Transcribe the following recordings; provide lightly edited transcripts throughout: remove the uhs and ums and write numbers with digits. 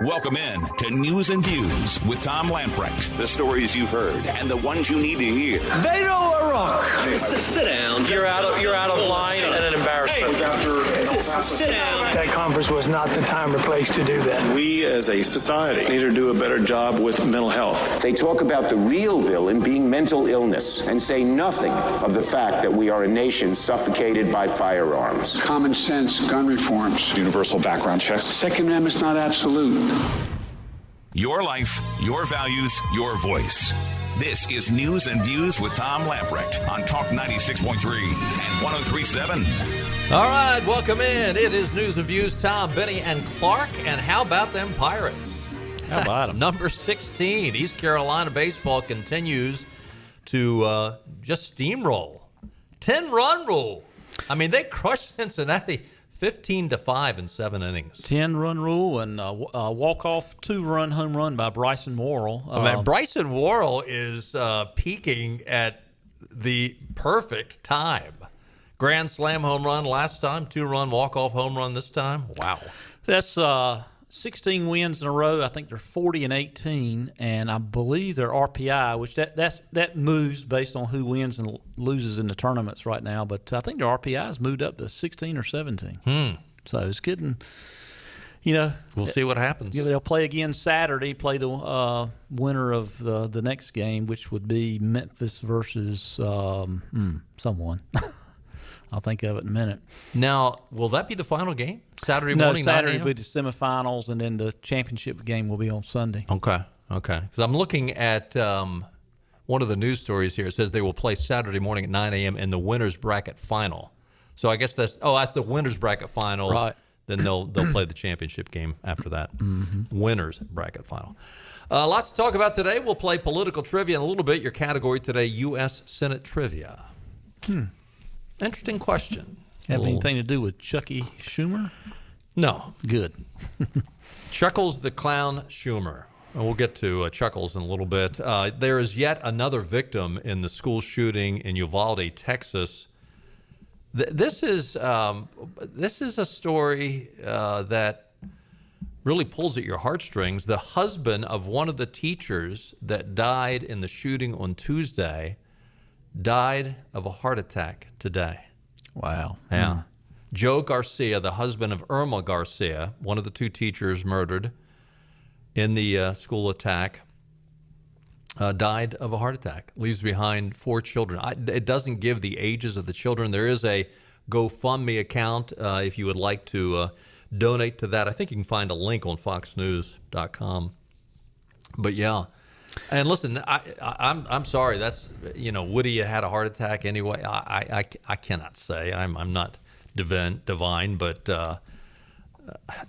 Welcome in to News and Views with Tom Lamprecht. The stories you've heard and the ones you need to hear. Beto O'Rourke. Sit down. You're out of line and an embarrassment. Sit down. That conference was not the time or place to do that. We as a society need to do a better job with mental health. They talk about the real villain being mental illness and say nothing of the fact that we are a nation suffocated by firearms. Common sense gun reforms. Universal background checks. Second Amendment's not absolute. Your life, your values, your voice. This is News and Views with Tom Lamprecht on Talk 96.3 and 103.7. All right, welcome in. It is News and Views, Tom, Benny, and Clark. And how about them Pirates? How about them? Number 16, East Carolina baseball continues to just steamroll. 10-run rule. I mean, they crushed Cincinnati 15-5 in 7 innings. 10-run rule and walk-off 2-run home run by Bryson Worrell. Bryson Worrell is peaking at the perfect time. Grand slam home run last time, 2-run walk-off home run this time. Wow. That's 16 wins in a row. I think they're 40-18, and I believe their RPI, which that moves based on who wins and loses in the tournaments right now. But I think their RPI has moved up to 16 or 17. So it's getting, we'll see what happens. They'll play again Saturday. Play the winner of the next game, which would be Memphis versus someone. I'll think of it in a minute. Now, will that be the final game? Saturday morning? No, Saturday will be the semifinals, and then the championship game will be on Sunday. Okay. Because I'm looking at one of the news stories here. It says they will play Saturday morning at 9 a.m. in the winner's bracket final. So I guess that's the winner's bracket final. Right. Then they'll play the championship game after that. Mm-hmm. Winner's bracket final. Lots to talk about today. We'll play political trivia in a little bit. Your category today, U.S. Senate trivia. Interesting question. Have anything to do with Chucky Schumer? No. Good. Chuckles the Clown Schumer. And we'll get to Chuckles in a little bit. There is yet another victim in the school shooting in Uvalde, Texas. This is a story that really pulls at your heartstrings. The husband of one of the teachers that died in the shooting on Tuesday died of a heart attack today. Wow. Yeah. Joe Garcia, the husband of Irma Garcia, one of the 2 teachers murdered in the school attack, died of a heart attack. Leaves behind 4 children. It doesn't give the ages of the children. There is a GoFundMe account if you would like to donate to that. I think you can find a link on foxnews.com. But yeah. And listen, I'm sorry. That's would he have had a heart attack anyway? I cannot say. I'm not divine, but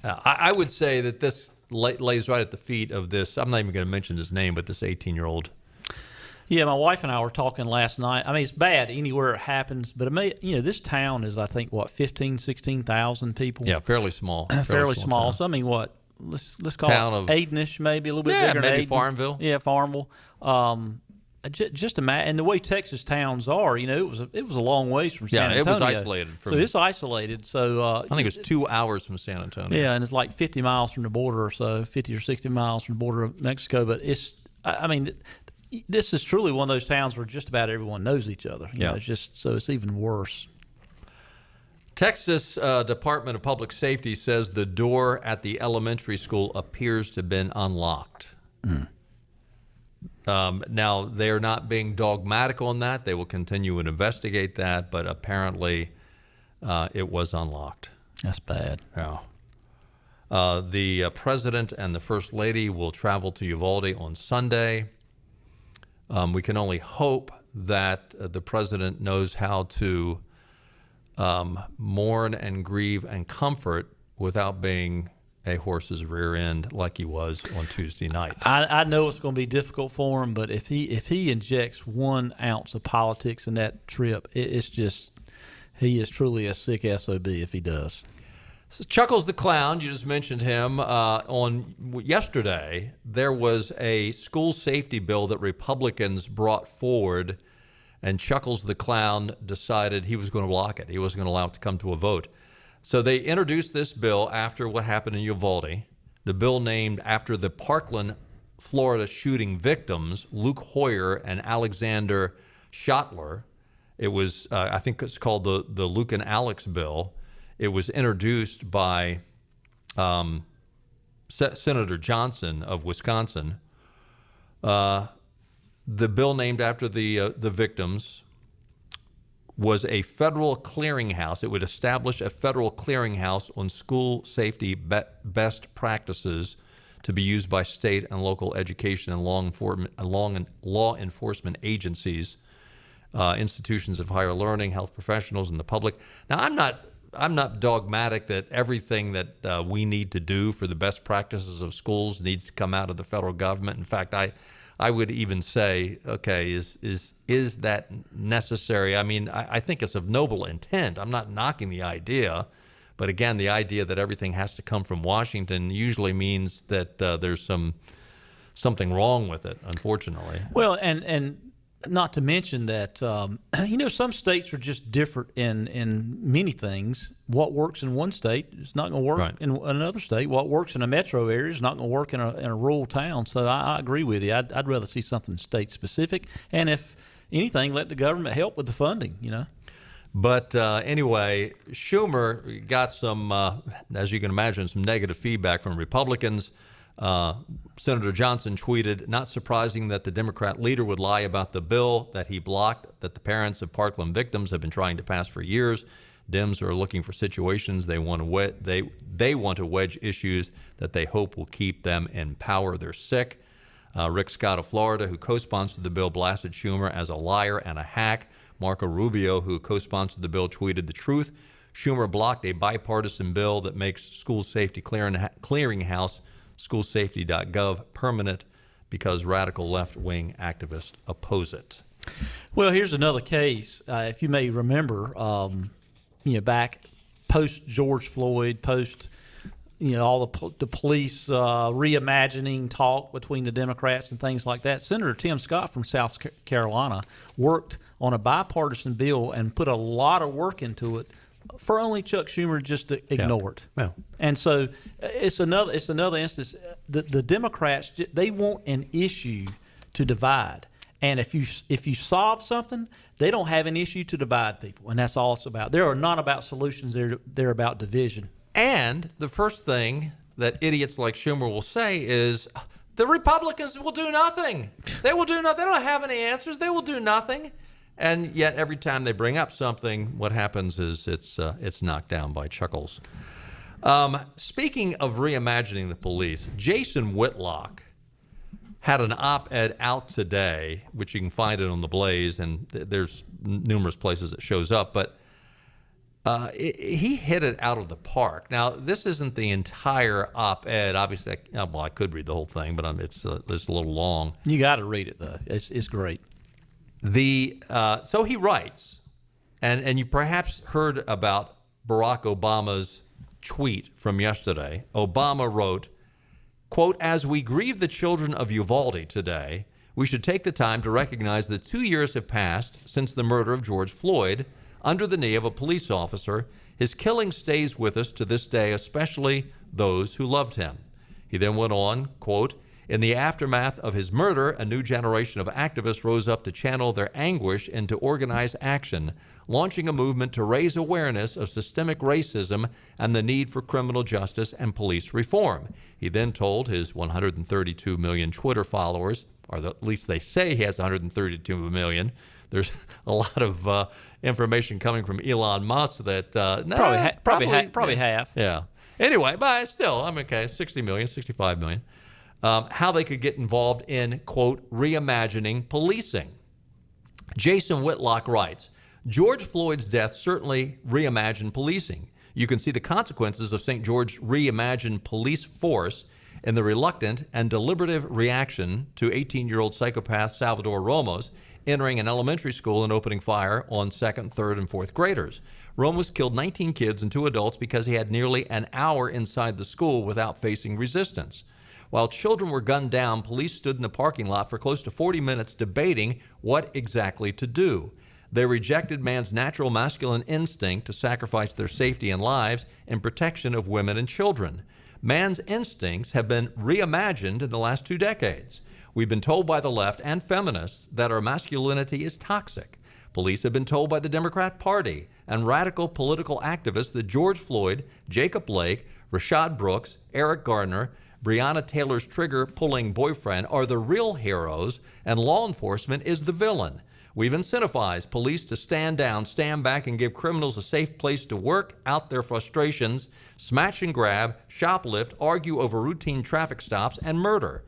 I would say that this lays right at the feet of this. I'm not even going to mention his name, but this 18-year-old. Yeah, my wife and I were talking last night. I mean, it's bad anywhere it happens, but this town is, I think, 16,000 people. Yeah, fairly small. Fairly small. So I mean, what? Let's call it Aidenish, maybe a little bit bigger. Maybe than Farmville. Yeah, Farmville. Just imagine, and the way Texas towns are, it was a long ways from San Antonio. Yeah, it was isolated. So it's isolated. So I think it was 2 hours from San Antonio. Yeah, and it's like 50 miles from the border or so, 50 or 60 miles from the border of Mexico. But this is truly one of those towns where just about everyone knows each other. It's just so it's even worse. Texas Department of Public Safety says the door at the elementary school appears to have been unlocked. Now, they're not being dogmatic on that. They will continue to investigate that, but apparently it was unlocked. That's bad. Yeah. The president and the first lady will travel to Uvalde on Sunday. We can only hope that the president knows how to mourn and grieve and comfort without being a horse's rear end like he was on Tuesday night. I know it's going to be difficult for him, but if he injects 1 ounce of politics in that trip, it's just he is truly a sick SOB if he does. So Chuckles the Clown, you just mentioned him. On yesterday, there was a school safety bill that Republicans brought forward, and Chuckles the Clown decided he was going to block it. He wasn't going to allow it to come to a vote. So they introduced this bill after what happened in Uvalde. the bill named after the Parkland, Florida shooting victims, Luke Hoyer and Alexander Schottler. It was, I think it's called the Luke and Alex bill. It was introduced by Senator Johnson of Wisconsin. The bill named after the victims was a federal clearinghouse. It would establish a federal clearinghouse on school safety best practices to be used by state and local education and law enforcement agencies, institutions of higher learning, health professionals, and the public. Now, I'm not dogmatic that everything that we need to do for the best practices of schools needs to come out of the federal government. In fact, I would even say, okay, is that necessary? I mean, I think it's of noble intent. I'm not knocking the idea, but again, the idea that everything has to come from Washington usually means that there's something wrong with it, unfortunately. Well, and not to mention that, some states are just different in many things. What works in one state is not going to work in another state. What works in a metro area is not going to work in a rural town. So I agree with you. I'd rather see something state-specific. And if anything, let the government help with the funding, But anyway, Schumer got some, as you can imagine, some negative feedback from Republicans. Senator Johnson tweeted, "Not surprising that the Democrat leader would lie about the bill that he blocked that the parents of Parkland victims have been trying to pass for years. Dems are looking for situations they want to wedge issues that they hope will keep them in power. They're sick." Rick Scott of Florida, who co-sponsored the bill, blasted Schumer as a liar and a hack. Marco Rubio, who co-sponsored the bill, tweeted, "The truth, Schumer blocked a bipartisan bill that makes school safety clearinghouse schoolsafety.gov permanent because radical left-wing activists oppose it." Well, here's another case. If you may remember, back post George Floyd, post all the police reimagining talk between the Democrats and things like that, Senator Tim Scott from South Carolina worked on a bipartisan bill and put a lot of work into it for only Chuck Schumer just to ignore it. Yeah. And so it's another instance. The Democrats, they want an issue to divide. And if you solve something, they don't have an issue to divide people, and that's all it's about. They are not about solutions; they're about division. And the first thing that idiots like Schumer will say is, the Republicans will do nothing. They will do nothing. They don't have any answers. They will do nothing. And yet every time they bring up something, what happens is it's knocked down by chuckles. Speaking of reimagining the police, Jason Whitlock had an op-ed out today, which you can find it on the Blaze, and there's numerous places it shows up, but he hit it out of the park. Now, this isn't the entire op-ed. Obviously, I could read the whole thing, but it's a little long. You got to read it, though. It's great. So he writes, and you perhaps heard about Barack Obama's tweet from yesterday. Obama wrote, quote, "As we grieve the children of Uvalde today, we should take the time to recognize that 2 years have passed since the murder of George Floyd under the knee of a police officer. His killing stays with us to this day, especially those who loved him." He then went on, quote, "In the aftermath of his murder, a new generation of activists rose up to channel their anguish into organized action, launching a movement to raise awareness of systemic racism and the need for criminal justice and police reform." He then told his 132 million Twitter followers, or at least they say he has 132 million. There's a lot of information coming from Elon Musk that probably half. Yeah. Anyway, but still, I'm okay. 60 million, 65 million. How they could get involved in, quote, reimagining policing. Jason Whitlock writes, "George Floyd's death certainly reimagined policing. You can see the consequences of St. George's reimagined police force in the reluctant and deliberative reaction to 18-year-old psychopath Salvador Ramos entering an elementary school and opening fire on 2nd, 3rd, and 4th graders. Ramos killed 19 kids and 2 adults because he had nearly an hour inside the school without facing resistance. While children were gunned down, police stood in the parking lot for close to 40 minutes debating what exactly to do. They rejected man's natural masculine instinct to sacrifice their safety and lives in protection of women and children. Man's instincts have been reimagined in the last 2 decades. We've been told by the left and feminists that our masculinity is toxic. Police have been told by the Democrat Party and radical political activists that George Floyd, Jacob Blake, Rashad Brooks, Eric Garner, Breonna Taylor's trigger-pulling boyfriend are the real heroes, and law enforcement is the villain. We've incentivized police to stand down, stand back, and give criminals a safe place to work out their frustrations, smash and grab, shoplift, argue over routine traffic stops, and murder.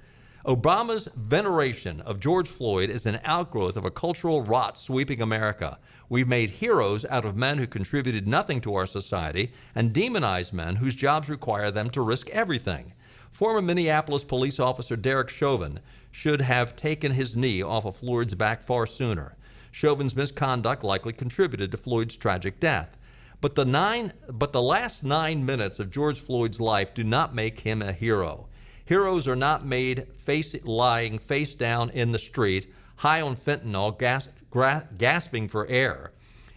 Obama's veneration of George Floyd is an outgrowth of a cultural rot sweeping America. We've made heroes out of men who contributed nothing to our society and demonized men whose jobs require them to risk everything. Former Minneapolis police officer Derek Chauvin should have taken his knee off of Floyd's back far sooner. Chauvin's misconduct likely contributed to Floyd's tragic death. But the last 9 minutes of George Floyd's life do not make him a hero. Heroes are not made lying face down in the street, high on fentanyl, gasping for air.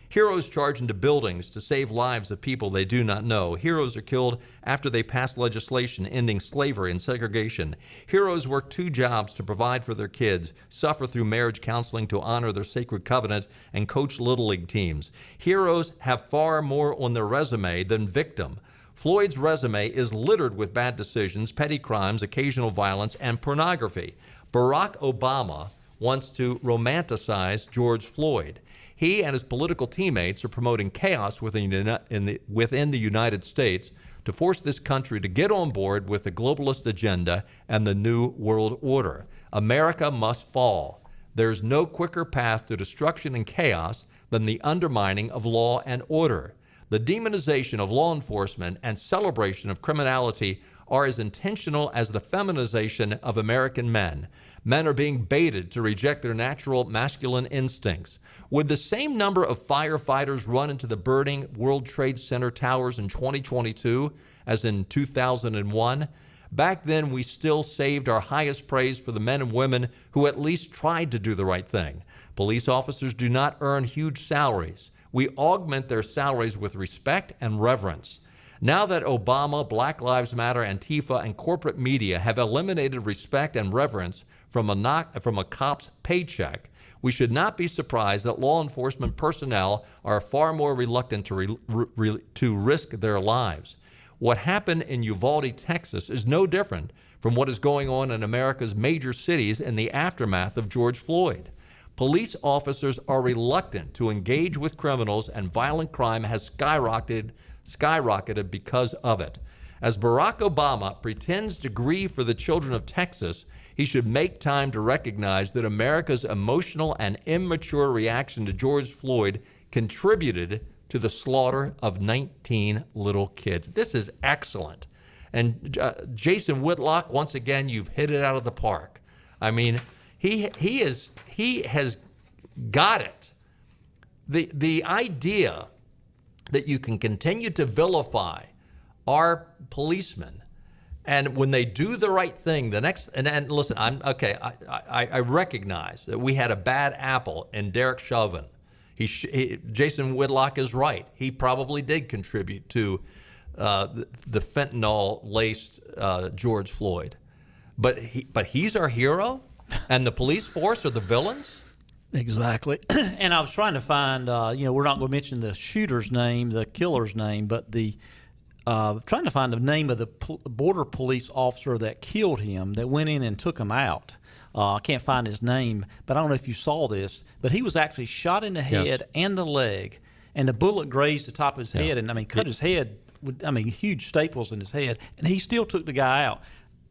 Heroes charge into buildings to save lives of people they do not know. Heroes are killed after they pass legislation ending slavery and segregation. Heroes work 2 jobs to provide for their kids, suffer through marriage counseling to honor their sacred covenant, and coach Little League teams. Heroes have far more on their resume than victim. Floyd's resume is littered with bad decisions, petty crimes, occasional violence, and pornography. Barack Obama wants to romanticize George Floyd. He and his political teammates are promoting chaos within the United States to force this country to get on board with the globalist agenda and the New World Order. America must fall. There's no quicker path to destruction and chaos than the undermining of law and order. The demonization of law enforcement and celebration of criminality are as intentional as the feminization of American men. Men are being baited to reject their natural masculine instincts. Would the same number of firefighters run into the burning World Trade Center towers in 2022 as in 2001? Back then, we still saved our highest praise for the men and women who at least tried to do the right thing. Police officers do not earn huge salaries. We augment their salaries with respect and reverence. Now that Obama, Black Lives Matter, Antifa, and corporate media have eliminated respect and reverence from a cop's paycheck, we should not be surprised that law enforcement personnel are far more reluctant to risk their lives. What happened in Uvalde, Texas is no different from what is going on in America's major cities in the aftermath of George Floyd. Police officers are reluctant to engage with criminals, and violent crime has skyrocketed because of it. As Barack Obama pretends to grieve for the children of Texas, he should make time to recognize that America's emotional and immature reaction to George Floyd contributed to the slaughter of 19 little kids. This is excellent. And Jason Whitlock, once again, you've hit it out of the park. I mean, he has got it. The idea that you can continue to vilify our policemen, and when they do the right thing, and listen, I recognize that we had a bad apple in Derek Chauvin. Jason Whitlock is right. He probably did contribute to the fentanyl-laced George Floyd, but he's our hero, and the police force are the villains. Exactly. And I was trying to find, we're not going to mention the shooter's name, the killer's name, but trying to find the name of the border police officer that killed him, that went in and took him out. I can't find his name, but I don't know if you saw this, but he was actually shot in the head and the leg, and the bullet grazed the top of his head, and cut his head with, huge staples in his head, and he still took the guy out.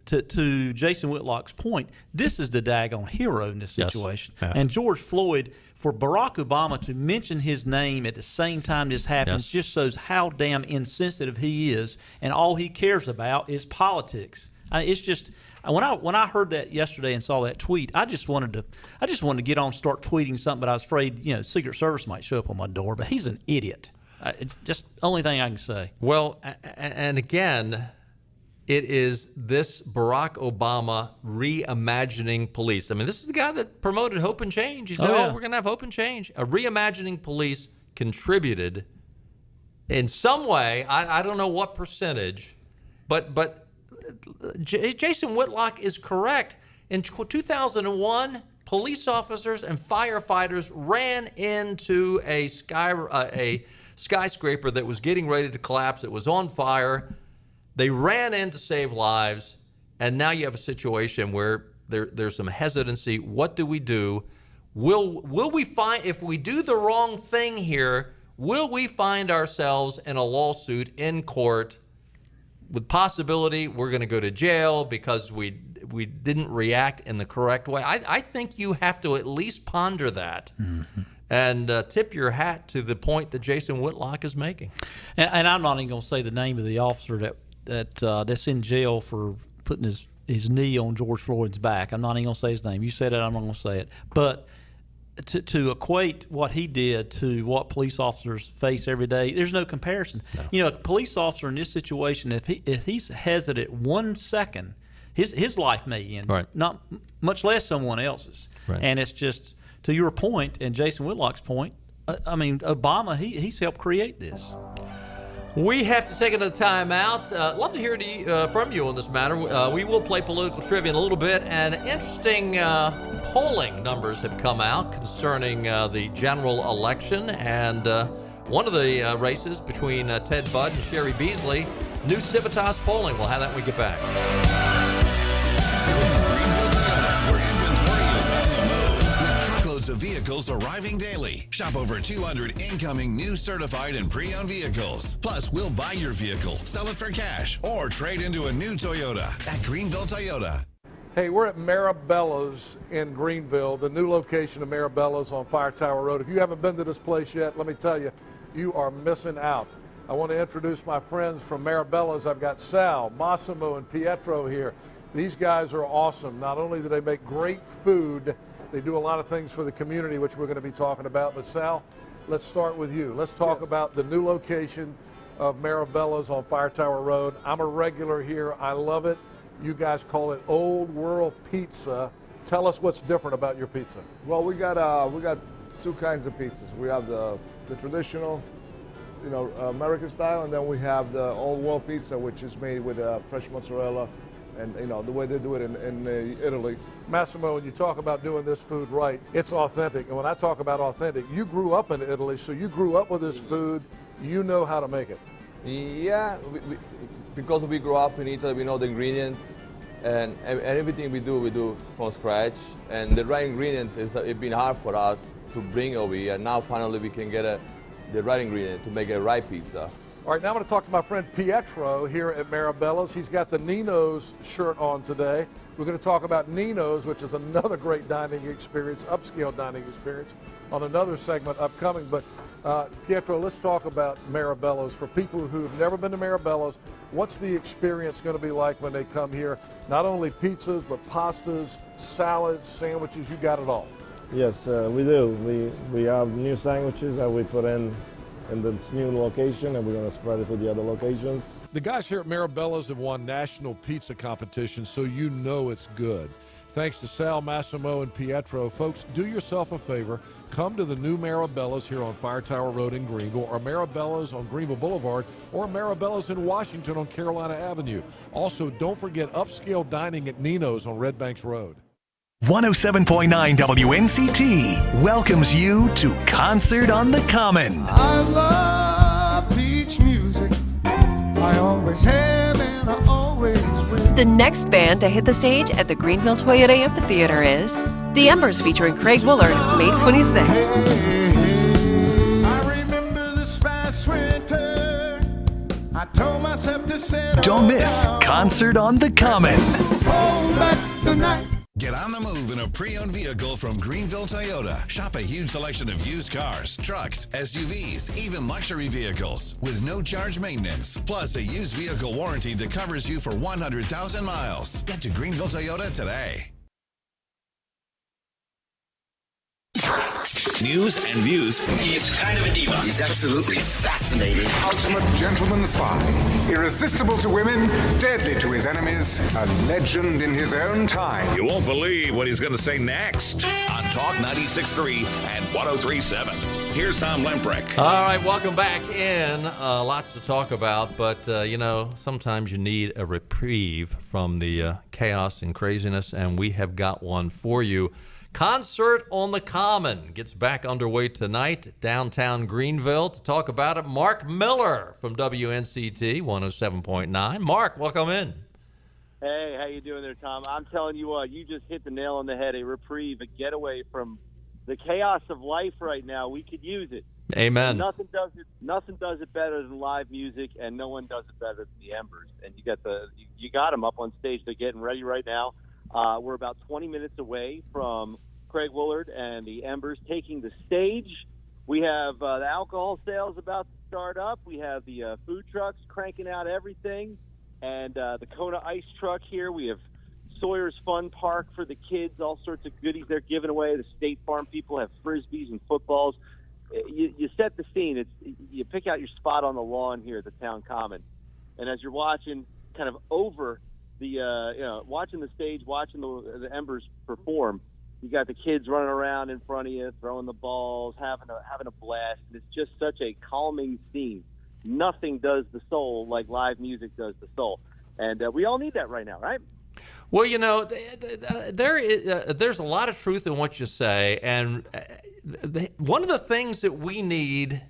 To Jason Whitlock's point, this is the daggone hero in this situation. Yes. And George Floyd, for Barack Obama to mention his name at the same time this happens, just shows how damn insensitive he is, and all he cares about is politics. It's just when I heard that yesterday and saw that tweet, I just wanted to get on and start tweeting something, but I was afraid Secret Service might show up on my door. But he's an idiot. Just only thing I can say. Well, and again, it is this Barack Obama reimagining police. This is the guy that promoted hope and change. He said, we're going to have hope and change. A reimagining police contributed in some way, I don't know what percentage, but Jason Whitlock is correct. In 2001, police officers and firefighters ran into a skyscraper that was getting ready to collapse. It was on fire. They ran in to save lives, and now you have a situation where there's some hesitancy. What do we do? Will we find, if we do the wrong thing here, will we find ourselves in a lawsuit in court with possibility we're going to go to jail because we didn't react in the correct way? I think you have to at least ponder that and tip your hat to the point that Jason Whitlock is making. And I'm not even going to say the name of the officer that's in jail for putting his knee on George Floyd's back. I'm not even going to say his name. You said it, I'm not going to say it. But to equate what he did to what police officers face every day, there's no comparison. No. You know, a police officer in this situation, if he's hesitant 1 second, his life may end, right. Not much less someone else's. Right. And it's just, to your point and Jason Whitlock's point, I mean, Obama, he's helped create this. We have to take another time out. Love to hear from you on this matter. We will play political trivia in a little bit, and interesting polling numbers have come out concerning the general election, and one of the races between Ted Budd and Sherry Beasley. New Civitas polling. We'll have that when we get back. Of vehicles arriving daily. Shop over 200 incoming new certified and pre-owned vehicles. Plus, we'll buy your vehicle, sell it for cash, or trade into a new Toyota at Greenville Toyota. Hey, we're at Maribella's in Greenville, the new location of Maribella's on Fire Tower Road. If you haven't been to this place yet, let me tell you, you are missing out. I want to introduce my friends from Maribella's. I've got Sal, Massimo, and Pietro here. These guys are awesome. Not only do they make great food, they do a lot of things for the community, which we're going to be talking about. But Sal, let's start with you. Let's talk about the new location of Maribella's on Fire Tower Road. I'm a regular here. I love it. You guys call it Old World Pizza. Tell us what's different about your pizza. Well, we got two kinds of pizzas. We have the traditional, American style, and then we have the Old World Pizza, which is made with fresh mozzarella, and the way they do it in Italy. Massimo, when you talk about doing this food right, it's authentic. And when I talk about authentic, you grew up in Italy, so you grew up with this food. You know how to make it. Yeah, because we grew up in Italy, we know the ingredient, and everything we do from scratch. And the right ingredient it's been hard for us to bring over here. And now finally we can get the right ingredient to make a right pizza. All right, now I'm going to talk to my friend Pietro here at Maribella's. He's got the Nino's shirt on today. We're going to talk about Nino's, which is another great dining experience, upscale dining experience, on another segment upcoming. But Pietro, let's talk about Maribella's. For people who've never been to Maribella's, what's the experience going to be like when they come here? Not only pizzas, but pastas, salads, sandwiches, you got it all. Yes, we do. We have new sandwiches that we put in this new location, and we're going to spread it to the other locations. The guys here at Maribella's have won national pizza competitions, so you know it's good. Thanks to Sal, Massimo, and Pietro. Folks, do yourself a favor. Come to the new Maribella's here on Fire Tower Road in Greenville, or Maribella's on Greenville Boulevard, or Maribella's in Washington on Carolina Avenue. Also, don't forget upscale dining at Nino's on Red Banks Road. 107.9 WNCT welcomes you to Concert on the Common. I love beach music. I always have and I always will. The next band to hit the stage at the Greenville Toyota Amphitheater is The Embers, featuring Craig Woolard, May 26th. I remember this past winter. I told myself to settle Don't miss Concert on the Common. Hold back the night. Get on the move in a pre-owned vehicle from Greenville Toyota. Shop a huge selection of used cars, trucks, SUVs, even luxury vehicles with no charge maintenance. Plus a used vehicle warranty that covers you for 100,000 miles. Get to Greenville Toyota today. News and views. He's kind of a diva. He's absolutely fascinating. Ultimate gentleman spy. Irresistible to women, deadly to his enemies, a legend in his own time. You won't believe what he's going to say next on Talk 96.3 and 103.7. Here's Tom Lempreck. All right, welcome back in. Lots to talk about, but, sometimes you need a reprieve from the chaos and craziness, and we have got one for you. Concert on the Common gets back underway tonight, downtown Greenville. To talk about it, Mark Miller from WNCT 107.9. Mark, welcome in. Hey, how you doing there, Tom? I'm telling you what, you just hit the nail on the head. A reprieve, a getaway from the chaos of life right now. We could use it. Amen. Nothing does it better than live music, and no one does it better than the Embers. And you got them up on stage. They're getting ready right now. We're about 20 minutes away from Craig Woolard and the Embers taking the stage. We have the alcohol sales about to start up. We have the food trucks cranking out everything, and the Kona Ice Truck here. We have Sawyer's Fun Park for the kids, all sorts of goodies they're giving away. The State Farm people have Frisbees and footballs. You set the scene. You pick out your spot on the lawn here at the Town Common, and as you're watching kind of over watching the stage, watching the Embers perform, you got the kids running around in front of you, throwing the balls, having a blast. And it's just such a calming scene. Nothing does the soul like live music does the soul, and we all need that right now, right? Well, there's a lot of truth in what you say, and one of the things that we need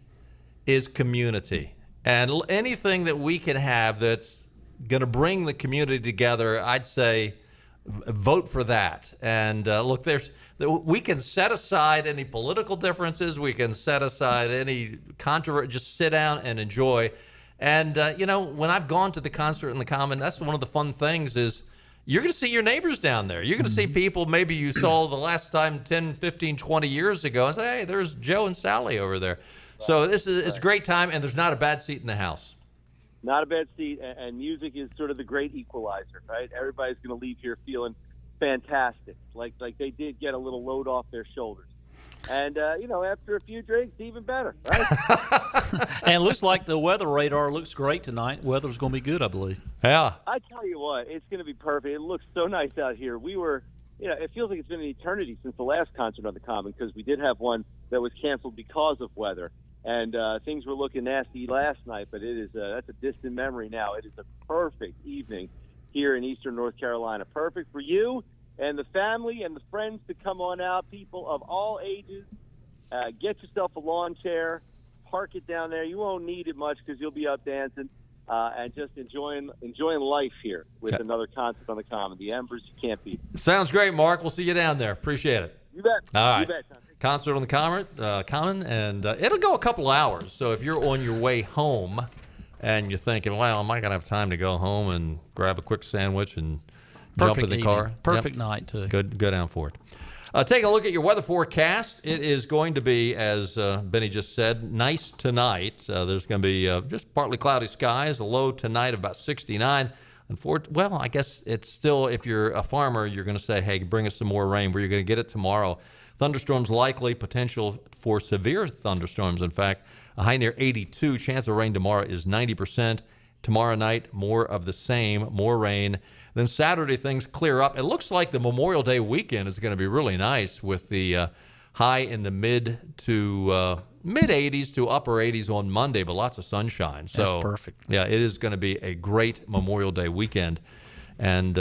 is community, and anything that we can have that's going to bring the community together, I'd say vote for that. And look, we can set aside any political differences. We can set aside any controversy. Just sit down and enjoy. And, when I've gone to the concert in the Common, that's one of the fun things is you're going to see your neighbors down there. You're going to see people maybe you saw the last time 10, 15, 20 years ago and say, hey, there's Joe and Sally over there. So it's a great time, and there's not a bad seat in the house. Not a bad seat, and music is sort of the great equalizer, right? Everybody's going to leave here feeling fantastic, like they did get a little load off their shoulders. And, after a few drinks, even better, right? And it looks like the weather radar looks great tonight. Weather's going to be good, I believe. Yeah. I tell you what, it's going to be perfect. It looks so nice out here. We were, it feels like it's been an eternity since the last concert on the Common, because we did have one that was canceled because of weather. And things were looking nasty last night, but that's a distant memory now. It is a perfect evening here in Eastern North Carolina. Perfect for you and the family and the friends to come on out, people of all ages. Get yourself a lawn chair, park it down there. You won't need it much because you'll be up dancing and just enjoying life here with another concert on the Common. The Embers, you can't beat. Sounds great, Mark. We'll see you down there. Appreciate it. You bet. All right. You bet, Tom. Concert on the Common, and it'll go a couple hours. So if you're on your way home and you're thinking, well, am I going to have time to go home and grab a quick sandwich and jump in the car? Perfect night, too. Good, go down for it. Take a look at your weather forecast. It is going to be, as Benny just said, nice tonight. There's going to be just partly cloudy skies, a low tonight of about 69. Well, I guess it's still, if you're a farmer, you're going to say, hey, bring us some more rain, but you're going to get it tomorrow. Thunderstorms likely, potential for severe thunderstorms. In fact, a high near 82. Chance of rain tomorrow is 90%. Tomorrow night, more of the same, more rain. Then Saturday, things clear up. It looks like the Memorial Day weekend is going to be really nice with the high in the mid 80s to upper 80s on Monday, but lots of sunshine. So, that's perfect. Yeah, it is going to be a great Memorial Day weekend. And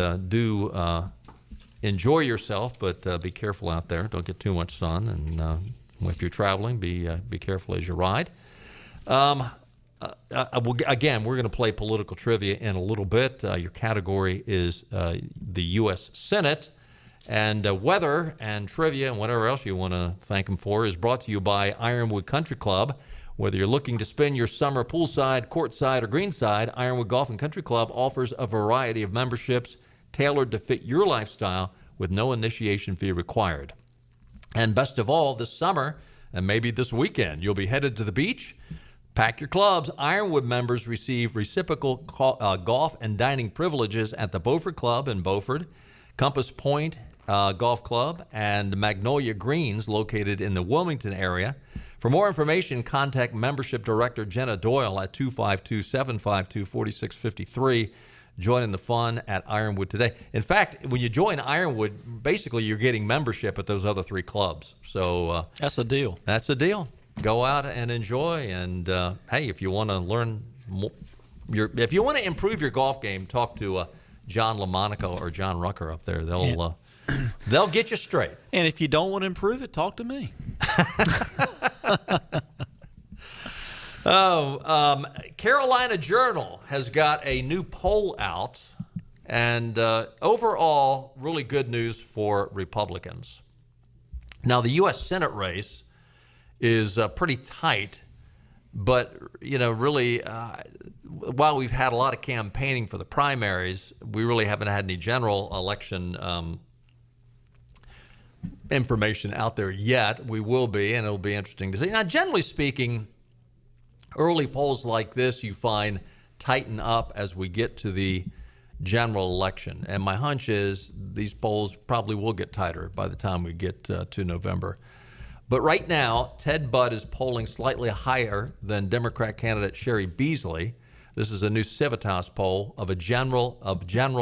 enjoy yourself, but be careful out there. Don't get too much sun. And if you're traveling, be careful as you ride. Again, we're going to play political trivia in a little bit. Your category is the U.S. Senate. And weather and trivia and whatever else you want to thank them for is brought to you by Ironwood Country Club. Whether you're looking to spend your summer poolside, courtside, or greenside, Ironwood Golf and Country Club offers a variety of memberships tailored to fit your lifestyle with no initiation fee required. And best of all, this summer, and maybe this weekend, you'll be headed to the beach. Pack your clubs. Ironwood members receive reciprocal golf and dining privileges at the Beaufort Club in Beaufort, Compass Point Golf Club and Magnolia Greens, located in the Wilmington area. For more information, contact Membership Director Jenna Doyle at 252-752-4653. Joining the fun at Ironwood today. In fact, when you join Ironwood, basically you're getting membership at those other 3 clubs. So that's a deal. That's a deal. Go out and enjoy. And hey, if you want to learn more, if you want to improve your golf game, talk to John LaMonaco or John Rucker up there. They'll get you straight. And if you don't want to improve it, talk to me. Carolina Journal has got a new poll out, and overall, really good news for Republicans. Now, the U.S. Senate race is pretty tight, but, really, while we've had a lot of campaigning for the primaries, we really haven't had any general election information out there yet. We will be, and it'll be interesting to see. Now, generally speaking, early polls like this you find tighten up as we get to the general election. And my hunch is these polls probably will get tighter by the time we get to November. But right now, Ted Budd is polling slightly higher than Democrat candidate Sherry Beasley. This is a new Civitas poll of general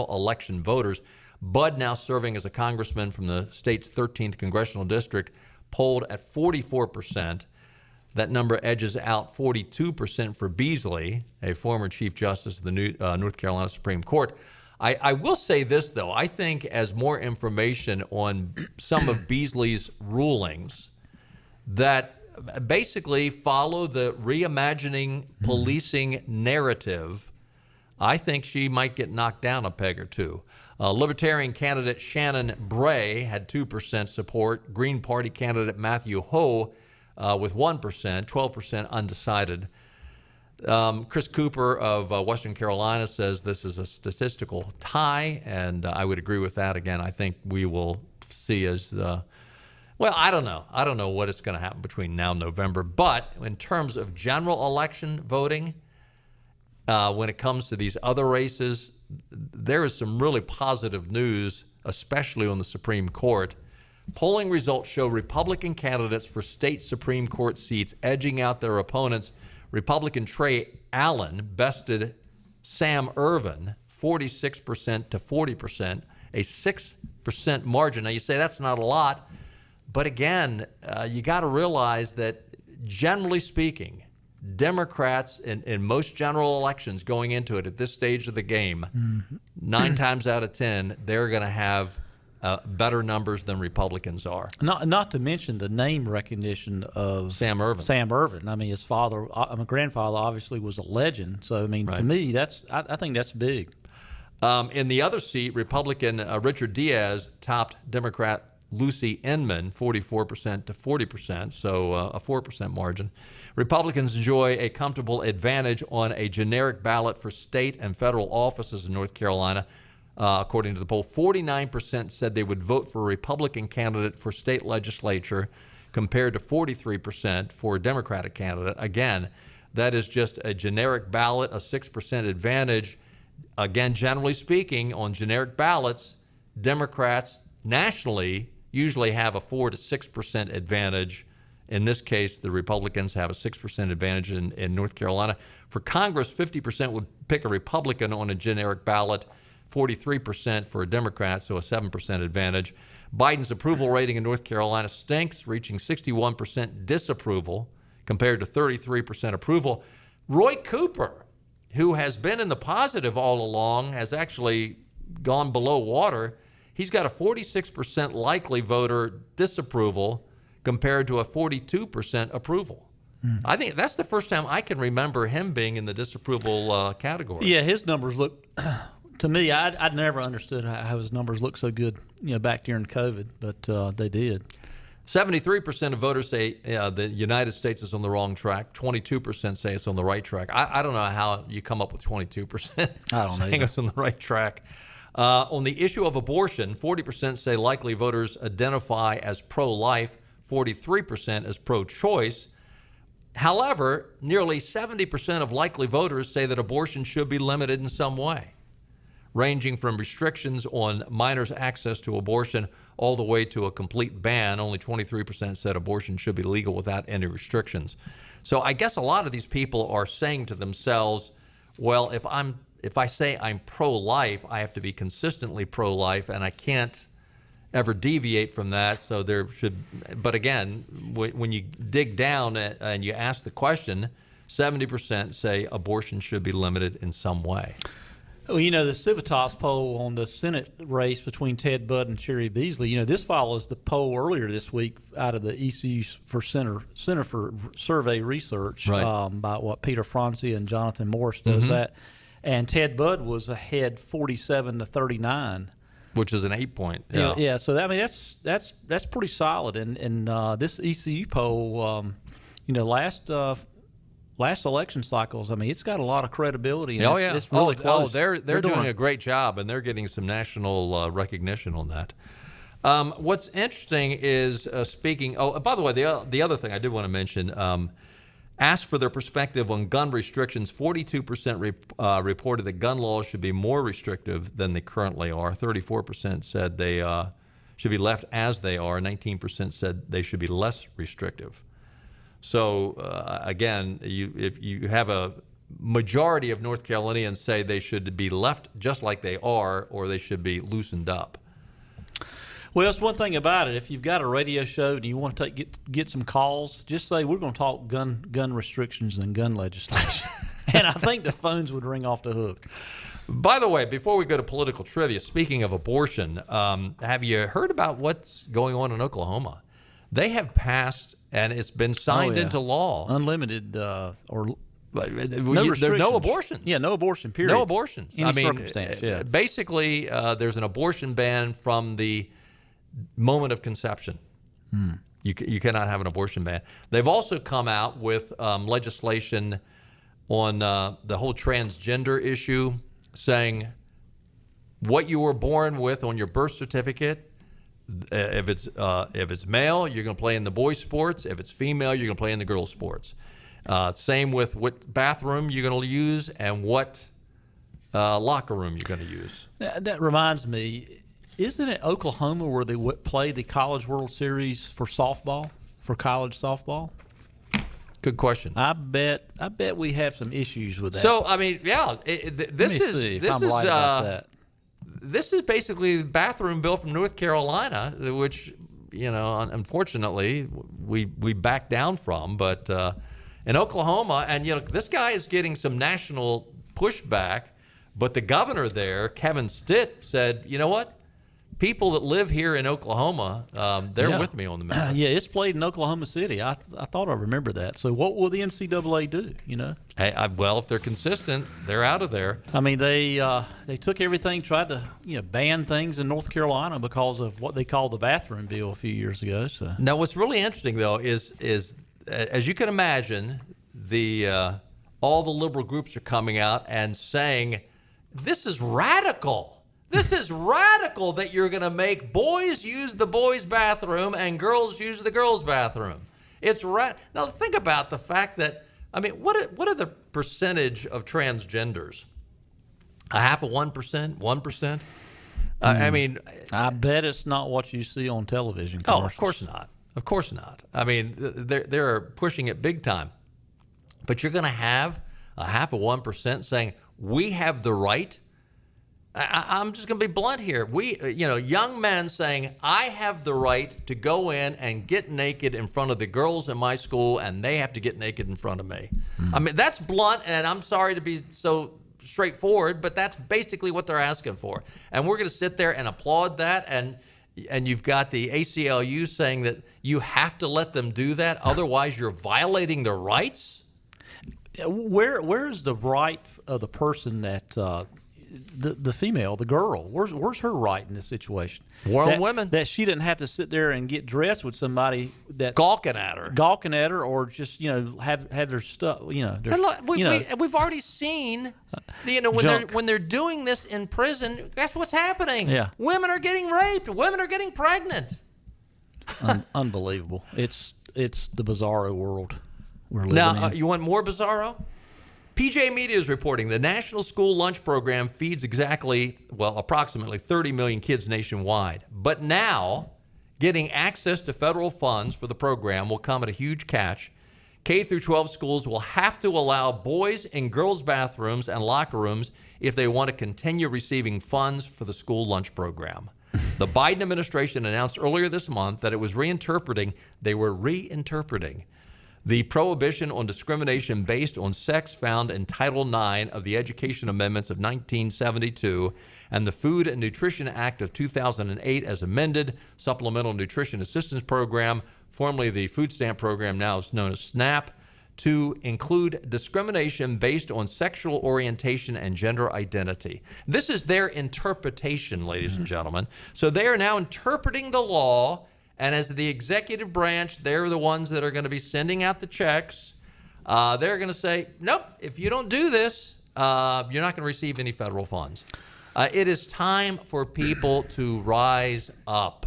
election voters. Budd, now serving as a congressman from the state's 13th congressional district, polled at 44%. That number edges out 42% for Beasley, a former Chief Justice of the North Carolina Supreme Court. I will say this, though. I think as more information on some of Beasley's rulings that basically follow the reimagining policing narrative, I think she might get knocked down a peg or two. Libertarian candidate Shannon Bray had 2% support. Green Party candidate Matthew Ho with 1%, 12% undecided. Chris Cooper of Western Carolina says this is a statistical tie, and I would agree with that. Again, I think we will see as well, I don't know. I don't know what is going to happen between now and November. But in terms of general election voting, when it comes to these other races, there is some really positive news, especially on the Supreme Court. Polling results show Republican candidates for state Supreme Court seats edging out their opponents. Republican Trey Allen bested Sam Ervin 46% to 40%, a 6% margin. Now you say that's not a lot, but again, you got to realize that generally speaking, Democrats in most general elections going into it at this stage of the game, 9 times out of 10, they're going to have better numbers than Republicans are. Not to mention the name recognition of Sam Ervin. I mean, his father, my grandfather, obviously was a legend. So I mean, to me, I think that's big. In the other seat, Republican Richard Diaz topped Democrat Lucy Inman 44% to 40%, so a 4% margin. Republicans enjoy a comfortable advantage on a generic ballot for state and federal offices in North Carolina. According to the poll, 49% said they would vote for a Republican candidate for state legislature compared to 43% for a Democratic candidate. Again, that is just a generic ballot, a 6% advantage. Again, generally speaking, on generic ballots, Democrats nationally usually have a 4 to 6% advantage. In this case, the Republicans have a 6% advantage in North Carolina. For Congress, 50% would pick a Republican on a generic ballot, 43% for a Democrat, so a 7% advantage. Biden's approval rating in North Carolina stinks, reaching 61% disapproval compared to 33% approval. Roy Cooper, who has been in the positive all along, has actually gone below water. He's got a 46% likely voter disapproval compared to a 42% approval. I think that's the first time I can remember him being in the disapproval category. Yeah, his numbers look, to me, I'd never understood how his numbers look so good, back during COVID, but they did. 73% of voters say the United States is on the wrong track. 22% say it's on the right track. I don't know how you come up with 22% I don't saying it's on the right track. On the issue of abortion, 40% say likely voters identify as pro-life, 43% as pro-choice. However, nearly 70% of likely voters say that abortion should be limited in some way. ranging from restrictions on minors' access to abortion all the way to a complete ban. Only 23% said abortion should be legal without any restrictions. So I guess a lot of these people are saying to themselves, well, if I say I'm pro-life, I have to be consistently pro-life, and I can't ever deviate from that. So there should, but again, when you dig down and you ask the question, 70% say abortion should be limited in some way. Well, you know, the Civitas poll on the Senate race between Ted Budd and Cherry Beasley, you know, this follows the poll earlier this week out of the ECU Center for Survey Research, right. By Peter Franzi and Jonathan Morris does that. And Ted Budd was ahead 47-39. Which is an 8-point. Yeah. So I mean, that's pretty solid. And this ECU poll, you know, last election cycles, I mean, it's got a lot of credibility. And it's really close. They're doing a great job, and they're getting some national recognition on that. What's interesting is speaking. Oh, by the way, the other thing I did want to mention. Asked for their perspective on gun restrictions, 42% reported that gun laws should be more restrictive than they currently are. 34% said they should be left as they are. 19% said they should be less restrictive. So again, if you have a majority of North Carolinians say they should be left just like they are, or they should be loosened up. Well, it's one thing about it. If you've got a radio show and you want to get some calls, just say we're going to talk gun restrictions and gun legislation, and I think the phones would ring off the hook. By the way, before we go to political trivia, speaking of abortion, have you heard about what's going on in Oklahoma? They have passed, and it's been signed into law. Unlimited or there's no abortions. Yeah, no abortion, period. No abortions. Any circumstance, yeah. Basically, there's an abortion ban from the moment of conception. You cannot have an abortion ban. They've also come out with legislation on the whole transgender issue, saying what you were born with on your birth certificate. If it's male, you're going to play in the boys' sports. If it's female, you're going to play in the girls' sports. Same with what bathroom you're going to use and what locker room you're going to use. That reminds me. Isn't it Oklahoma where they play the College World Series for softball, for college softball? Good question. I bet we have some issues with that. So I mean, yeah, this is basically the bathroom bill from North Carolina, which unfortunately we backed down from. But in Oklahoma, and this guy is getting some national pushback. But the governor there, Kevin Stitt, said, you know what? People that live here in Oklahoma, they're with me on the matter. Yeah, it's played in Oklahoma City. I thought I remember that. So what will the NCAA do? Hey, well, if they're consistent, they're out of there. I mean, they took everything, tried to ban things in North Carolina because of what they called the bathroom bill a few years ago. So now, what's really interesting though is as you can imagine, all the liberal groups are coming out and saying this is radical. This is radical that you're going to make boys use the boys' bathroom and girls use the girls' bathroom. It's now think about the fact that, I mean, what are the percentage of transgenders? 0.5%, 1%? I mean, I bet it's not what you see on television. Oh, of course not. Of course not. I mean, they're pushing it big time. But you're going to have 0.5% saying we have the right. I'm just going to be blunt here. Young men saying, I have the right to go in and get naked in front of the girls in my school, and they have to get naked in front of me. I mean, that's blunt, and I'm sorry to be so straightforward, but that's basically what they're asking for. And we're going to sit there and applaud that, and you've got the ACLU saying that you have to let them do that, otherwise you're violating their rights? Where is the right of the person that the female, the girl? Where's her right in this situation? War on women. That she didn't have to sit there and get dressed with somebody that's gawking at her, or just have their stuff. We've already seen, when they're doing this in prison. That's what's happening. Yeah, women are getting raped. Women are getting pregnant. Unbelievable. It's the bizarro world we're living in. Now, you want more bizarro? PJ Media is reporting the National School Lunch Program feeds approximately 30 million kids nationwide. But now, getting access to federal funds for the program will come at a huge catch. K through 12 schools will have to allow boys and girls bathrooms and locker rooms if they want to continue receiving funds for the school lunch program. The Biden administration announced earlier this month that it was reinterpreting the prohibition on discrimination based on sex found in Title IX of the Education Amendments of 1972 and the Food and Nutrition Act of 2008 as amended, Supplemental Nutrition Assistance Program, formerly the Food Stamp Program, now is known as SNAP, to include discrimination based on sexual orientation and gender identity. This is their interpretation, ladies and gentlemen. So they are now interpreting the law, and as the executive branch, they're the ones that are going to be sending out the checks. They're going to say, nope, if you don't do this, you're not going to receive any federal funds. It is time for people to rise up.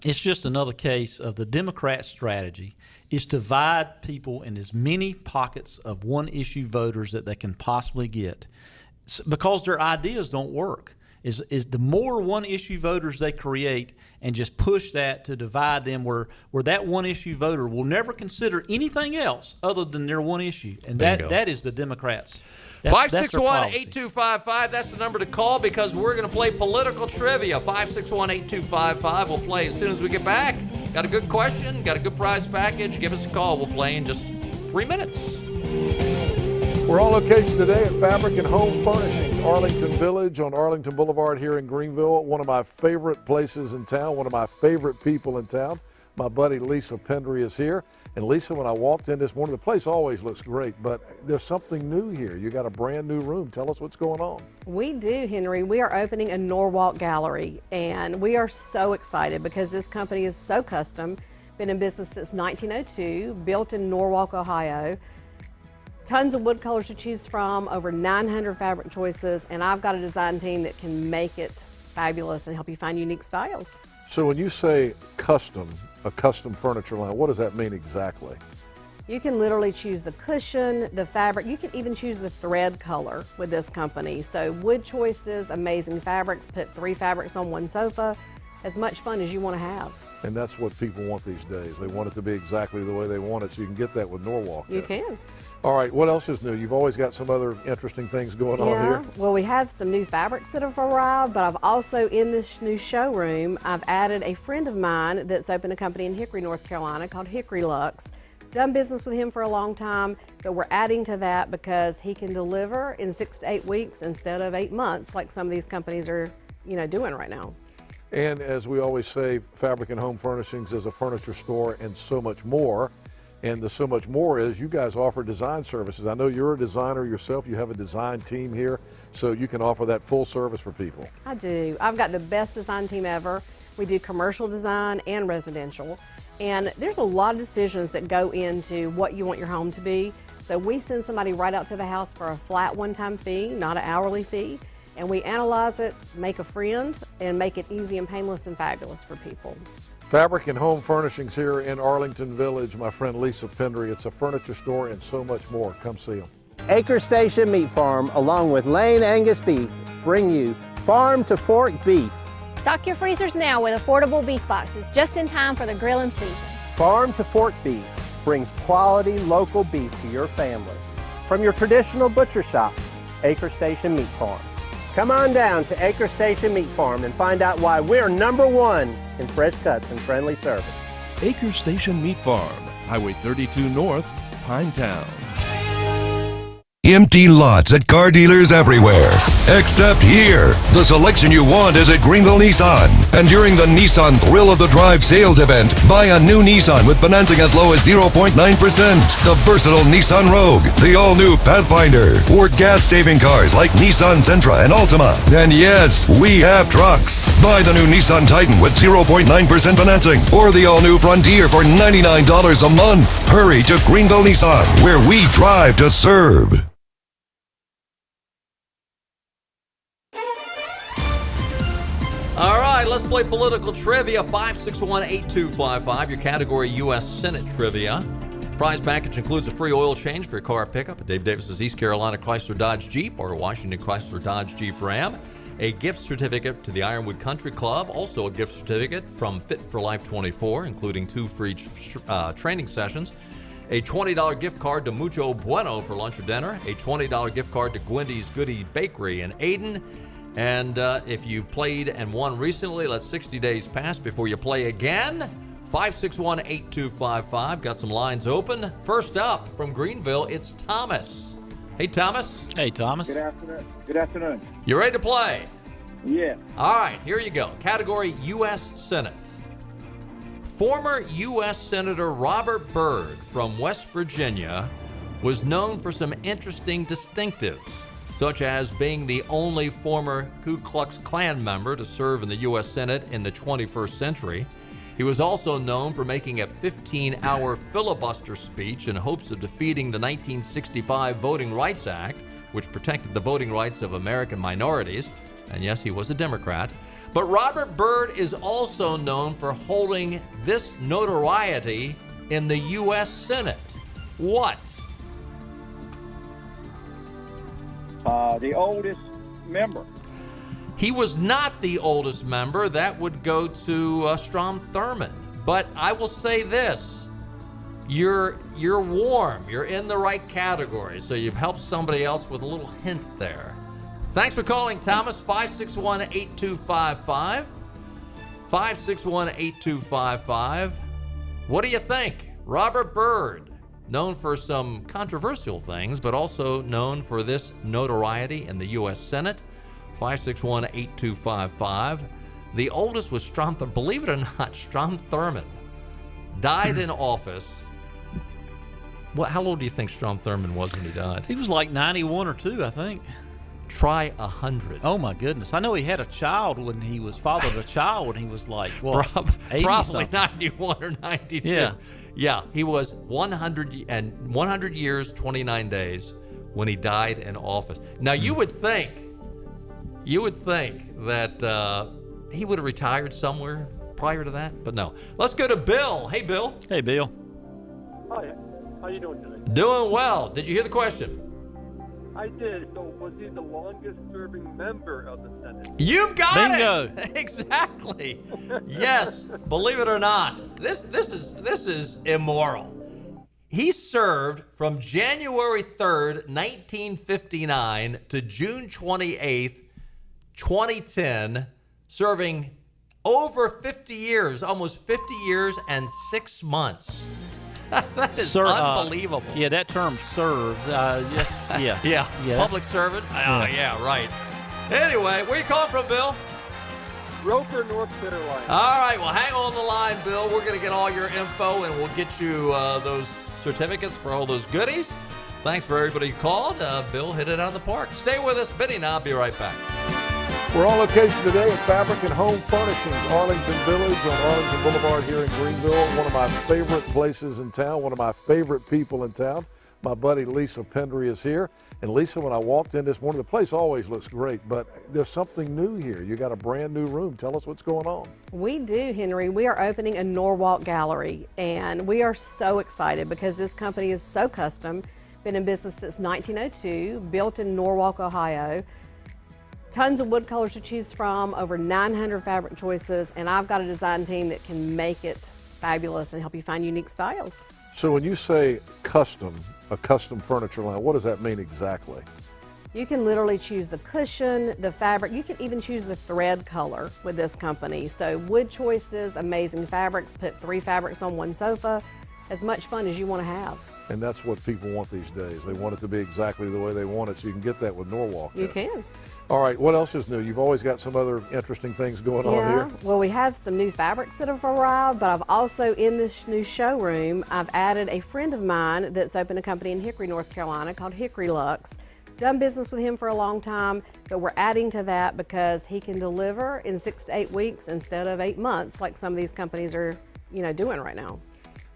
It's just another case of the Democrat strategy is to divide people in as many pockets of one-issue voters that they can possibly get, because their ideas don't work. Is the more one-issue voters they create and just push that to divide them where that one-issue voter will never consider anything else other than their one issue. And that is the Democrats. 561-8255, that's the number to call because we're going to play political trivia. 561-8255, we'll play as soon as we get back. Got a good question, got a good prize package, give us a call. We'll play in just 3 minutes. We're on location today at Fabric and Home Furnishings, Arlington Village on Arlington Boulevard here in Greenville. One of my favorite places in town, one of my favorite people in town. My buddy Lisa Pendry is here. And Lisa, when I walked in this morning, the place always looks great, but there's something new here. You got a brand new room. Tell us what's going on. We do, Henry. We are opening a Norwalk gallery, and we are so excited because this company is so custom. Been in business since 1902, built in Norwalk, Ohio. Tons of wood colors to choose from, over 900 fabric choices, and I've got a design team that can make it fabulous and help you find unique styles. So when you say custom, a custom furniture line, what does that mean exactly? You can literally choose the cushion, the fabric. You can even choose the thread color with this company. So wood choices, amazing fabrics, put 3 fabrics on one sofa, as much fun as you want to have. And that's what people want these days. They want it to be exactly the way they want it, so you can get that with Norwalk. You can. All right, what else is new? You've always got some other interesting things going on here. Well, we have some new fabrics that have arrived, but I've also, in this new showroom, I've added a friend of mine that's opened a company in Hickory, North Carolina called Hickory Luxe. Done business with him for a long time, but we're adding to that because he can deliver in 6 to 8 weeks instead of 8 months like some of these companies are, doing right now. And as we always say, Fabric and Home Furnishings is a furniture store and so much more. And the so much more is you guys offer design services. I know you're a designer yourself. You have a design team here, so you can offer that full service for people. I do. I've got the best design team ever. We do commercial design and residential. And there's a lot of decisions that go into what you want your home to be. So we send somebody right out to the house for a flat one-time fee, not an hourly fee. And we analyze it, make a friend, and make it easy and painless and fabulous for people. Fabric and Home Furnishings here in Arlington Village. My friend Lisa Pendry. It's a furniture store and so much more. Come see them. Acre Station Meat Farm, along with Lane Angus Beef, bring you Farm to Fork Beef. Stock your freezers now with affordable beef boxes, just in time for the grilling season. Farm to Fork Beef brings quality local beef to your family. From your traditional butcher shop, Acre Station Meat Farm. Come on down to Acre Station Meat Farm and find out why we're #1 in fresh cuts and friendly service. Acre Station Meat Farm, Highway 32 North, Pinetown. Empty lots at car dealers everywhere, except here. The selection you want is at Greenville Nissan. And during the Nissan Thrill of the Drive sales event, buy a new Nissan with financing as low as 0.9%. The versatile Nissan Rogue, the all-new Pathfinder, or gas-saving cars like Nissan Sentra and Altima. And yes, we have trucks. Buy the new Nissan Titan with 0.9% financing, or the all-new Frontier for $99 a month. Hurry to Greenville Nissan, where we drive to serve. All right, let's play political trivia. 561-8255, your category U.S. Senate trivia. Prize package includes a free oil change for your car pickup at Dave Davis's East Carolina Chrysler Dodge Jeep or Washington Chrysler Dodge Jeep Ram. A gift certificate to the Ironwood Country Club. Also a gift certificate from Fit for Life 24, including 2 free training sessions. A $20 gift card to Mucho Bueno for lunch or dinner. A $20 gift card to Gwendy's Goody Bakery in Ayden. And if you played and won recently, let 60 days pass before you play again. 561-8255. Got some lines open. First up from Greenville, it's Thomas. Hey, Thomas. Hey, Thomas. Good afternoon. Good afternoon. You ready to play? Yeah. All right, here you go. Category U.S. Senate. Former U.S. Senator Robert Byrd from West Virginia was known for some interesting distinctives, such as being the only former Ku Klux Klan member to serve in the U.S. Senate in the 21st century. He was also known for making a 15-hour filibuster speech in hopes of defeating the 1965 Voting Rights Act, which protected the voting rights of American minorities. And yes, he was a Democrat. But Robert Byrd is also known for holding this notoriety in the U.S. Senate. What? The oldest member. He was not the oldest member. That would go to Strom Thurmond. But I will say this. You're warm. You're in the right category. So you've helped somebody else with a little hint there. Thanks for calling, Thomas. 561-8255. 561-8255. What do you think? Robert Byrd, known for some controversial things, but also known for this notoriety in the U.S. Senate. 561-8255. The oldest was Strom Thurmond. Believe it or not, Strom Thurmond died in office. How old do you think Strom Thurmond was when he died? He was like 91 or 2, I think. Try 100. Oh my goodness! I know he had a child when he was fathered a child when he was like probably 80-something. 91 or 92. Yeah. He was 100 years 29 days when he died in office. Now you would think that he would have retired somewhere prior to that, but no. Let's go to Bill. Hey, Bill. Hey, Bill. Hi. How you doing today? Doing well. Did you hear the question? I did. So was he the longest serving member of the Senate? You've got Bingo. it. Exactly. Yes. Believe it or not, this is immoral. He served from January 3rd, 1959 to June 28th, 2010, serving over 50 years, almost 50 years and 6 months. That is unbelievable. Yeah, that term serves. Yeah. Public servant? Yeah, right. Anyway, where you calling from, Bill? Roper, North Carolina. All right, well, hang on the line, Bill. We're going to get all your info, and we'll get you those certificates for all those goodies. Thanks for everybody who called. Bill hit it out of the park. Stay with us, Benny, and I'll be right back. We're on location today at Fabric and Home Furnishings, Arlington Village on Arlington Boulevard here in Greenville. One of my favorite places in town, one of my favorite people in town. My buddy Lisa Pendry is here. And Lisa, when I walked in this morning, the place always looks great, but there's something new here. You got a brand new room. Tell us what's going on. We do, Henry. We are opening a Norwalk Gallery, and we are so excited because this company is so custom. Been in business since 1902, built in Norwalk, Ohio. Tons of wood colors to choose from, over 900 fabric choices, and I've got a design team that can make it fabulous and help you find unique styles. So when you say custom, a custom furniture line, what does that mean exactly? You can literally choose the cushion, the fabric. You can even choose the thread color with this company. So wood choices, amazing fabrics, put 3 fabrics on 1 sofa, as much fun as you want to have. And that's what people want these days. They want it to be exactly the way they want it, so you can get that with Norwalk. You can. All right, what else is new? You've always got some other interesting things going on here. Well, we have some new fabrics that have arrived, but I've also, in this new showroom, I've added a friend of mine that's opened a company in Hickory, North Carolina called Hickory Luxe. Done business with him for a long time, but we're adding to that because he can deliver in 6 to 8 weeks instead of 8 months like some of these companies are, doing right now.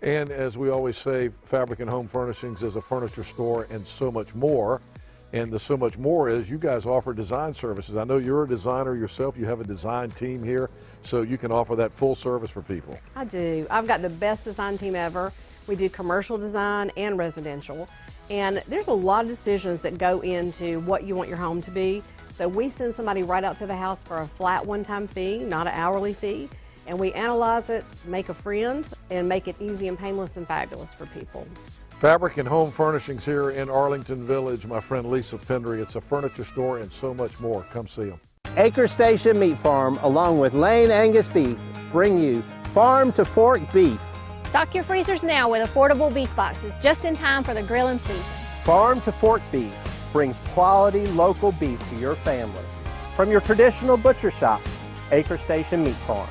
And as we always say, Fabric and Home Furnishings is a furniture store and so much more. And the so much more is you guys offer design services. I know you're a designer yourself. You have a design team here, so you can offer that full service for people. I do. I've got the best design team ever. We do commercial design and residential. And there's a lot of decisions that go into what you want your home to be. So we send somebody right out to the house for a flat one-time fee, not an hourly fee. And we analyze it, make a friend, and make it easy and painless and fabulous for people. Fabric and home furnishings here in Arlington Village. My friend Lisa Pendry. It's a furniture store and so much more. Come see them. Acre Station Meat Farm, along with Lane Angus Beef, bring you farm to fork beef. Stock your freezers now with affordable beef boxes just in time for the grilling season. Farm to fork beef brings quality local beef to your family. From your traditional butcher shop, Acre Station Meat Farm.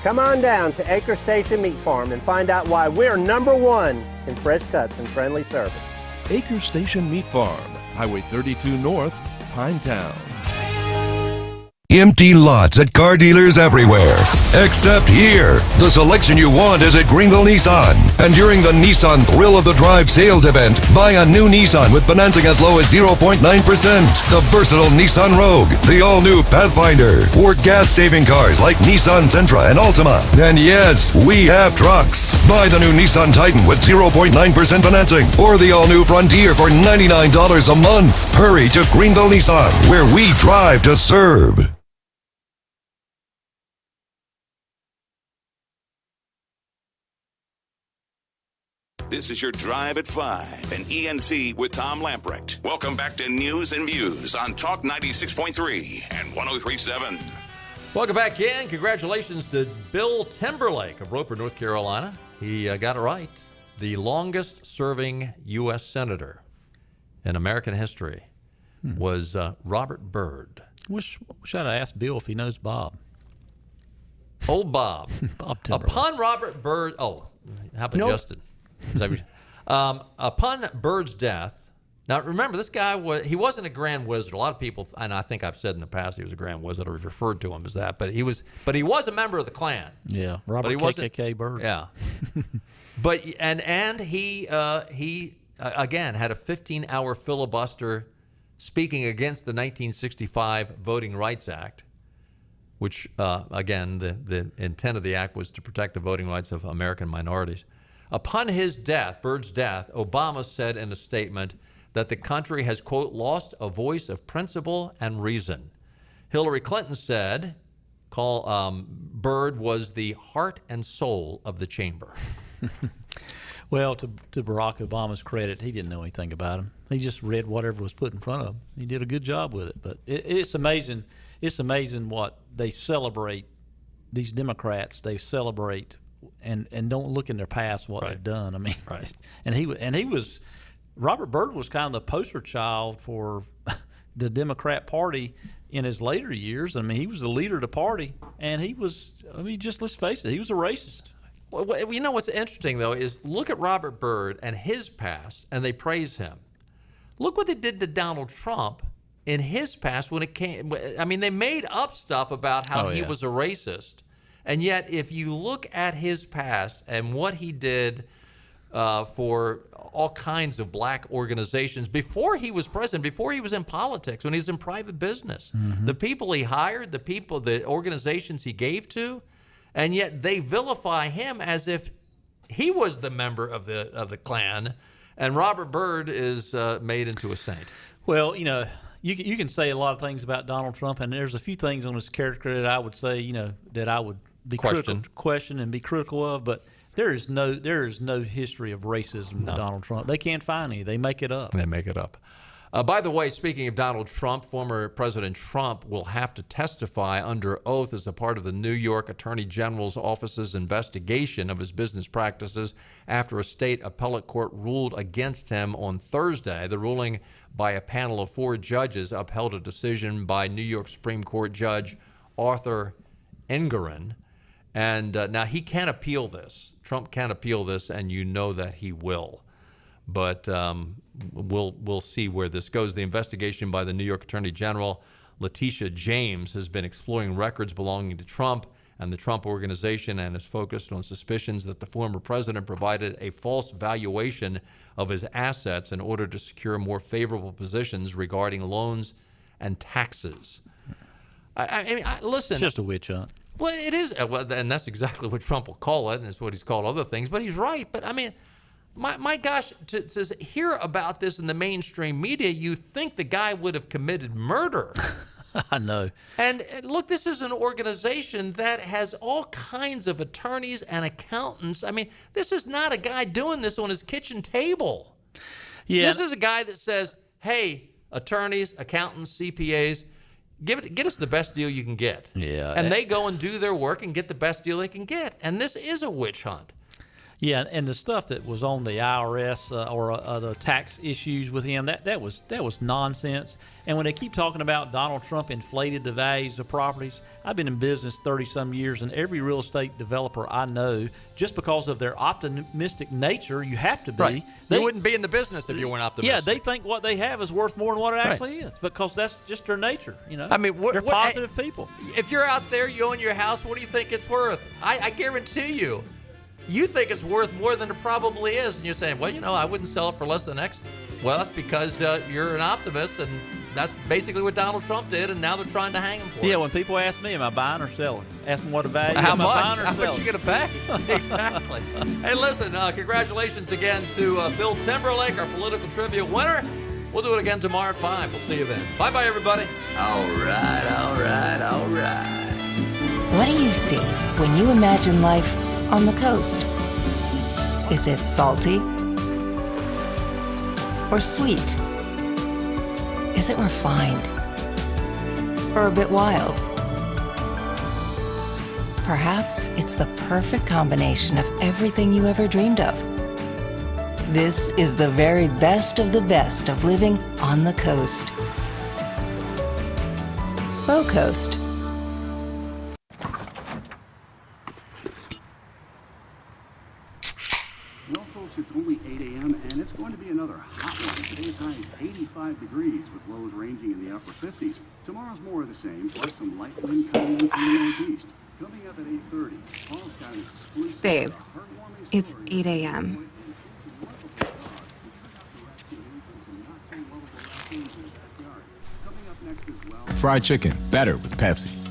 Come on down to Acre Station Meat Farm and find out why we're #1 in fresh cuts and friendly service. Acre Station Meat Farm, Highway 32 North, Pinetown. Empty lots at car dealers everywhere, except here. The selection you want is at Greenville Nissan. And during the Nissan Thrill of the Drive sales event, buy a new Nissan with financing as low as 0.9%. The versatile Nissan Rogue, the all-new Pathfinder, or gas-saving cars like Nissan Sentra and Altima. And yes, we have trucks. Buy the new Nissan Titan with 0.9% financing, or the all-new Frontier for $99 a month. Hurry to Greenville Nissan, where we drive to serve. This is your Drive at 5 and ENC with Tom Lamprecht. Welcome back to News and Views on Talk 96.3 and 103.7. Welcome back in. Congratulations to Bill Timberlake of Roper, North Carolina. He got it right. The longest serving U.S. senator in American history was Robert Byrd. Wish I'd asked Bill if he knows Bob. Old Bob. Bob Timberlake. Upon Robert Byrd, how about Justin? Upon Byrd's death, now remember, this guy he wasn't a grand wizard. A lot of people, and I think I've said in the past he was a grand wizard, or referred to him as that, but he was a member of the Klan. Yeah, Robert KKK Byrd. Yeah, but he again had a 15-hour filibuster speaking against the 1965 Voting Rights Act, which again the intent of the act was to protect the voting rights of American minorities. Upon his death, Byrd's death, Obama said in a statement that the country has, quote, lost a voice of principle and reason. Hillary Clinton said Byrd was the heart and soul of the chamber. Well, to Barack Obama's credit, he didn't know anything about him. He just read whatever was put in front of him. He did a good job with it. But it's amazing. It's amazing what they celebrate. These Democrats, they celebrate and don't look in their past what they've done. I mean, Robert Byrd was kind of the poster child for the Democrat Party in his later years. I mean, he was the leader of the party, and he was. I mean, just let's face it, he was a racist. Well, you know what's interesting though is look at Robert Byrd and his past, and they praise him. Look what they did to Donald Trump in his past when it came. I mean, they made up stuff about how he was a racist. And yet, if you look at his past and what he did for all kinds of black organizations before he was president, before he was in politics, when he was in private business, the people he hired, the organizations he gave to, and yet they vilify him as if he was the member of the Klan, and Robert Byrd is made into a saint. Well, you know, you can say a lot of things about Donald Trump, and there's a few things on his character that I would say, you know, that I would be question and be critical of, but there is no history of racism with Donald Trump. They can't find any. They make it up. They make it up. By the way, speaking of Donald Trump, former President Trump will have to testify under oath as a part of the New York Attorney General's office's investigation of his business practices after a state appellate court ruled against him on Thursday. The ruling by a panel of 4 judges upheld a decision by New York Supreme Court Judge Arthur Engoron. And now he can't appeal this. Trump can't appeal this, and you know that he will. But we'll see where this goes. The investigation by the New York Attorney General, Letitia James, has been exploring records belonging to Trump and the Trump Organization and is focused on suspicions that the former president provided a false valuation of his assets in order to secure more favorable positions regarding loans and taxes. I mean, listen. It's just a witch hunt. Well, it is, and that's exactly what Trump will call it, and it's what he's called other things. But he's right. But I mean, My gosh, to hear about this in the mainstream media, you think the guy would have committed murder. I know. And look, this is an organization that has all kinds of attorneys and accountants. I mean, this is not a guy doing this on his kitchen table. Yeah. This is a guy that says, hey, attorneys, accountants, CPAs, get us the best deal you can get. Yeah. And they go and do their work and get the best deal they can get. And this is a witch hunt. Yeah, and the stuff that was on the IRS or the tax issues with him, that was nonsense. And when they keep talking about Donald Trump inflated the values of properties, I've been in business 30-some years, and every real estate developer I know, just because of their optimistic nature, you have to be. Right. They wouldn't be in the business if you weren't optimistic. Yeah, they think what they have is worth more than what it actually is, because that's just their nature. You know, I mean, they're positive people. If you're out there, you own your house, what do you think it's worth? I guarantee you. You think it's worth more than it probably is, and you're saying, well, you know, I wouldn't sell it for less than X. Well, that's because you're an optimist, and that's basically what Donald Trump did, and now they're trying to hang him for it. Yeah, when people ask me, am I buying or selling? Ask them what the value How am I much? buying or How selling? much you going to pay? Exactly. Hey, listen, congratulations again to Bill Timberlake, our political trivia winner. We'll do it again tomorrow at 5. We'll see you then. Bye-bye, everybody. All right, all right, all right. What do you see when you imagine life on the coast? Is it salty or sweet? Is it refined or a bit wild? Perhaps it's the perfect combination of everything you ever dreamed of. This is the very best of living on the coast. Bow Coast. Well, folks, it's only 8 a.m. and it's going to be another hot one. Today's high is 85 degrees with lows ranging in the upper 50s. Tomorrow's more of the same, plus some light wind coming in from the northeast. Coming up at 8:30, Paul's got an exclusive Babe, it's 8 a.m. Coming up next as well. Fried chicken, better with Pepsi.